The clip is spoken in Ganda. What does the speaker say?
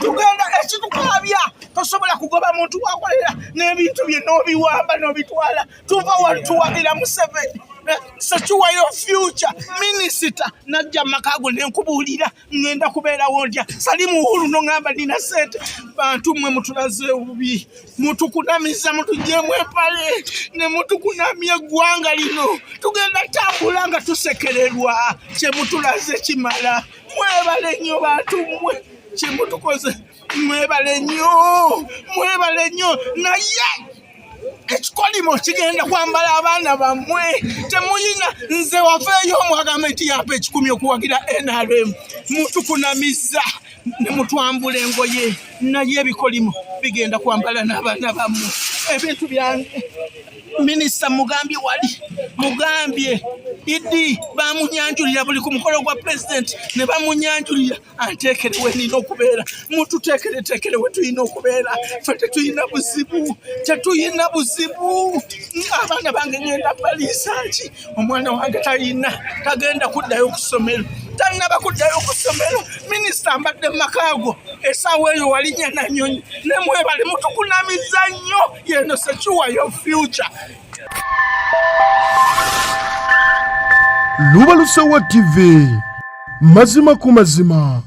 tugenda ekitukabya tosobola kugoba muntu wakolera n'ebintu bye n'obiwamba n'obitwala tuva wali tuwagira Museveni secure your future minister najja makago nenkubuulira ngenda kubeerawo ndya Salimu Uhuru nongamba nina sente bantu mmwe mutulaze obubi mutukunamiza mutujjemu empale ne mutukunamya eggwanga lino tugenda tambula nga tusekererwa kye mutulaze kimala mwebale nnyo bantu mmwe kye mutukoze mwebale nnyo naye ekikolimo kigenda kwambala abaana bammwe temuyina nze wafeeyo omwagamenti yapa 10 okuwagira NRM mutukunamiza ne mutwambula engoye naye ebikolimo bigenda kwambala n'abaana bammwe ebintu byange Minisita mugambye Idi bamunyanjulira buli ku mukolo gwa president ne bamunyanjulira anteekerewe nina okubeera mututeekerewe tulina okubeera fe tetuyina buzibu abaana bange ngenda baliisanki omwana wange tagenda kuddayo ku ssomero tanaba kuddayo ku ssomero minisita mbadde makaago essaawa eyo walinya nanyonyi nemwebale mutukunamiza nnyo yeno secure your future. Lubalusewa TV mazima ku mazima.